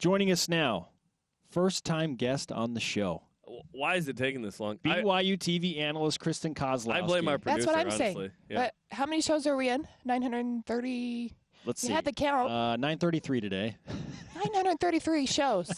Joining us now, first-time guest on the show. Why is it taking this long? BYUtv analyst Kristen Kozlowski. I blame our producer, That's what I'm honestly. saying. Yeah. But how many shows are we in? 930. Let's see. You had the count. 933 today. 933 shows.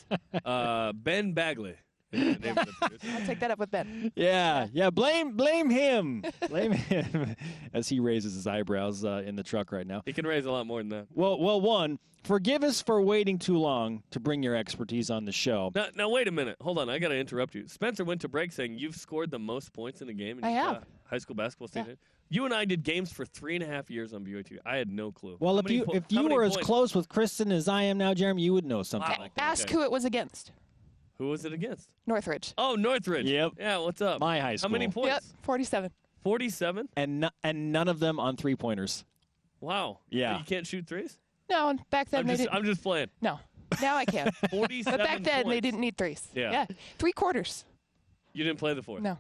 Ben Bagley is the name of the producer. I'll take that up with Ben. Yeah. Blame him. Blame him as he raises his eyebrows in the truck right now. He can raise a lot more than that. Well, one, forgive us for waiting too long to bring your expertise on the show. Now wait a minute. Hold on. I got to interrupt you. Spencer went to break saying you've scored the most points in a game in I have. High school basketball season. Yeah. You and I did games for 3.5 years on BYUtv. I had no clue. Well, How if many you how many were as points? close with Kristen as I am now, Jeremy, you would know something Wow. like that. Ask Okay. who it was against. Who was it against? Northridge. Oh, Northridge. Yep. Yeah, what's up? My high school. How many points? Yep, 47. 47? And none of them on three-pointers. Wow. Yeah. You can't shoot threes? No, and back then they didn't. I'm just playing. No, now I can. 47 But back then points. they didn't need threes. Yeah. 3 quarters. You didn't play the fourth? No.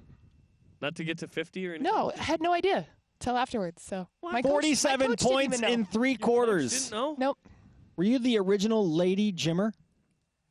Not to get to 50 or anything? No, I had no idea till afterwards. So my coach- 47 my coach didn't points even know. in 3 Your coach quarters. Didn't know? Nope. Were you the original lady gymmer?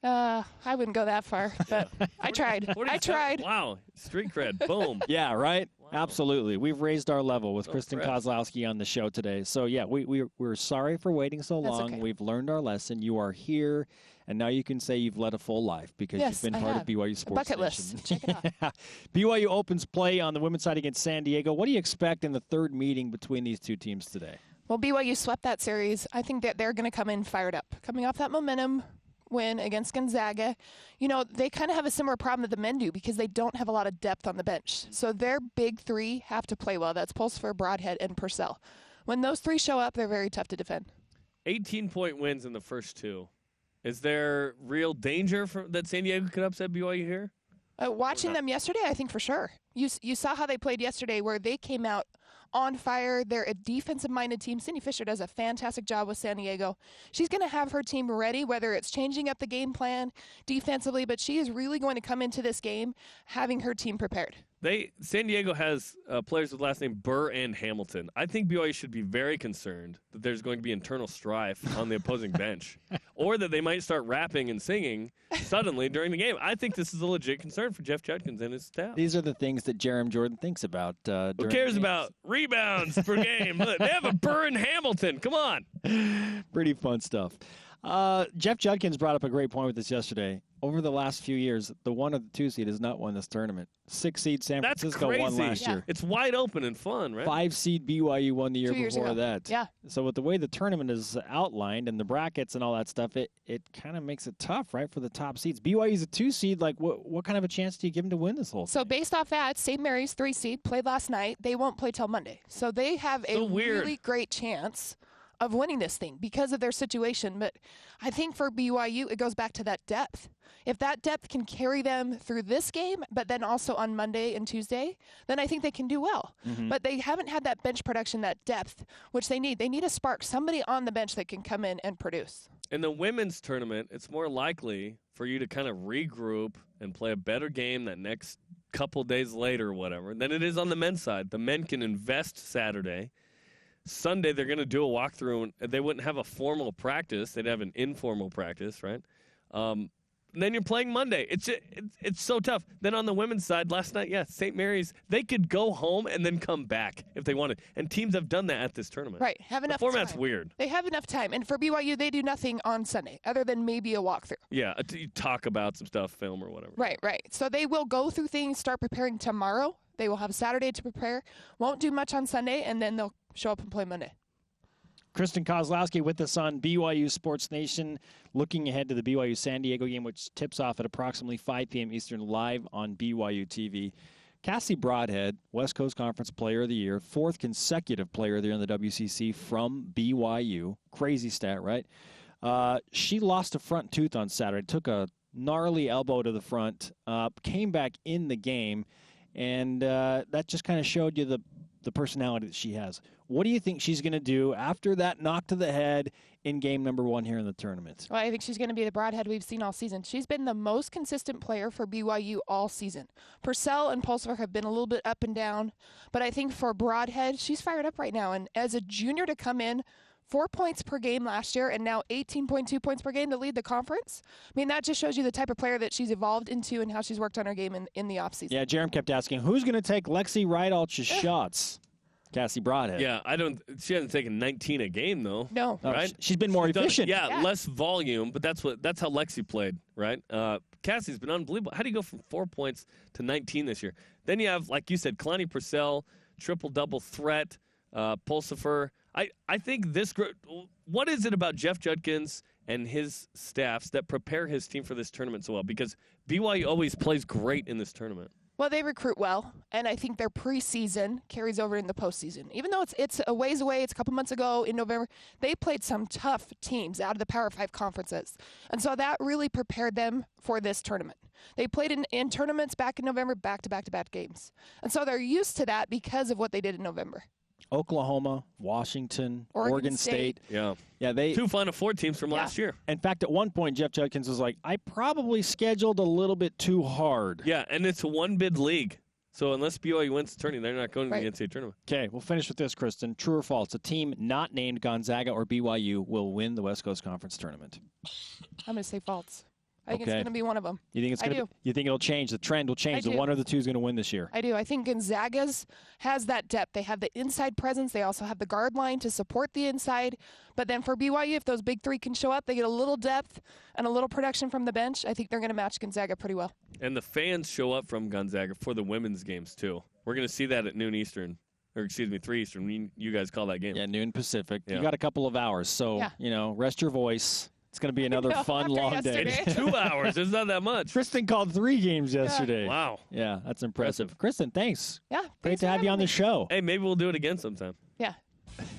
I wouldn't go that far, but I tried. I 47? tried. Wow. Street cred. Boom. Yeah, right? Wow. Absolutely. We've raised our level with So Kristen impressed. Kozlowski on the show today. So, yeah, we're sorry for waiting so That's long. okay. We've learned our lesson. You are here, and now you can say you've led a full life because Yes, you've been I part have. of BYU Sports bucket Nation. list. Check it off. BYU opens play on the women's side against San Diego. What do you expect in the third meeting between these two teams today? Well, BYU swept that series. I think that they're going to come in fired up. Coming off that momentum win against Gonzaga, you know, they kind of have a similar problem that the men do because they don't have a lot of depth on the bench. So their big three have to play well. That's Pulsifer, Broadhead, and Purcell. When those three show up, they're very tough to defend. 18-point wins in the first two. Is there real danger that San Diego could upset BYU here? Watching them yesterday, I think for sure. You saw how they played yesterday where they came out on fire. They're a defensive-minded team. Cindy Fisher does a fantastic job with San Diego. She's going to have her team ready, whether it's changing up the game plan defensively, but she is really going to come into this game having her team prepared. San Diego has players with last name Burr and Hamilton. I think BYU should be very concerned that there's going to be internal strife on the opposing bench, or that they might start rapping and singing suddenly during the game. I think this is a legit concern for Jeff Judkins and his staff. These are the things that Jerem Jordan thinks about. Who cares about rebounds per game? Look, they have a Burr and Hamilton. Come on. Pretty fun stuff. Jeff Judkins brought up a great point with this yesterday. Over the last few years, the 1 or the 2 seed has not won this tournament. 6 seed San That's Francisco crazy. won last Yeah. year. It's wide open and fun, right? 5 seed BYU won the year 2 years before ago. that. Yeah. So with the way the tournament is outlined and the brackets and all that stuff, it kind of makes it tough, right, for the top seeds. BYU's a 2 seed. Like, what kind of a chance do you give them to win this whole So thing? based off that, St. Mary's 3 seed played last night. They won't play till Monday. So they have a So weird. really great chance of winning this thing because of their situation. But I think for BYU, it goes back to that depth. If that depth can carry them through this game, but then also on Monday and Tuesday, then I think they can do well. But they haven't had that bench production, that depth, which they need. They need a spark, somebody on the bench that can come in and produce. In the women's tournament, it's more likely for you to kind of regroup and play a better game that next couple days later or whatever than it is on the men's side. The men can invest Saturday. Sunday, they're going to do a walkthrough, and they wouldn't have a formal practice. They'd have an informal practice, right? And then you're playing Monday. It's so tough. Then on the women's side, last night, St. Mary's, they could go home and then come back if they wanted. And teams have done that at this tournament. Right. Have enough The format's time. weird. They have enough time. And for BYU, they do nothing on Sunday other than maybe a walkthrough. Yeah, you talk about some stuff, film or whatever. Right. So they will go through things, start preparing tomorrow. They will have Saturday to prepare. Won't do much on Sunday, and then they'll show up and play Monday. Kristen Kozlowski with us on BYU Sports Nation, looking ahead to the BYU San Diego game, which tips off at approximately 5 p.m. Eastern live on BYUtv. Cassie Broadhead, West Coast Conference Player of the Year, 4th consecutive Player of the Year in the WCC from BYU. Crazy stat, right? She lost a front tooth on Saturday, took a gnarly elbow to the front, came back in the game, and that just kind of showed you the personality that she has. What do you think she's going to do after that knock to the head in game number 1 here in the tournament? Well, I think she's going to be the Broadhead we've seen all season. She's been the most consistent player for BYU all season. Purcell and Pulsifer have been a little bit up and down, but I think for Broadhead, she's fired up right now. And as a junior to come in 4 points per game last year and now 18.2 points per game to lead the conference. I mean, that just shows you the type of player that she's evolved into and how she's worked on her game in the offseason. Yeah, Jerem kept asking, who's going to take Lexi Rydalch's shots? Cassie Broadhead. Yeah, she hasn't taken 19 a game, though. No. Right? She's been more efficient. Less volume, but that's how Lexi played, right? Cassie's been unbelievable. How do you go from 4 points to 19 this year? Then you have, like you said, Kalani Purcell, triple-double threat, Pulsifer. I think what is it about Jeff Judkins and his staffs that prepare his team for this tournament so well? Because BYU always plays great in this tournament. Well, they recruit well, and I think their preseason carries over in the postseason. Even though it's a ways away, it's a couple months ago in November, they played some tough teams out of the Power 5 conferences. And so that really prepared them for this tournament. They played in tournaments back in November, back-to-back games. And so they're used to that because of what they did in November. Oklahoma, Washington, Oregon State. Yeah. Yeah, two Final Four teams from last year. In fact, at one point, Jeff Judkins was like, I probably scheduled a little bit too hard. Yeah, and it's a one-bid league. So unless BYU wins the tournament, they're not going to the NCAA tournament. Okay, we'll finish with this, Kristen. True or false? A team not named Gonzaga or BYU will win the West Coast Conference tournament. I'm going to say false. I think it's going to be one of them. You think it's going to? You think it'll change? The trend will change. The one or the two is going to win this year. I do. I think Gonzaga's has that depth. They have the inside presence. They also have the guard line to support the inside. But then for BYU, if those big three can show up, they get a little depth and a little production from the bench. I think they're going to match Gonzaga pretty well. And the fans show up from Gonzaga for the women's games too. We're going to see that at noon Eastern. Or, 3 Eastern. You guys call that game. Yeah, noon Pacific. Yeah. You got a couple of hours. So, rest your voice. It's going to be another fun, long day. It's 2 hours. It's not that much. Kristen called 3 games yesterday. Wow. Yeah, that's impressive. Kristen, thanks. Yeah. Great to have you on the show. Hey, maybe we'll do it again sometime. Yeah.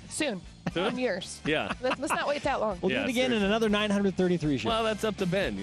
Soon. 1 year. Yeah. Let's not wait that long. We'll do it again in another 933 shows. Well, that's up to Ben,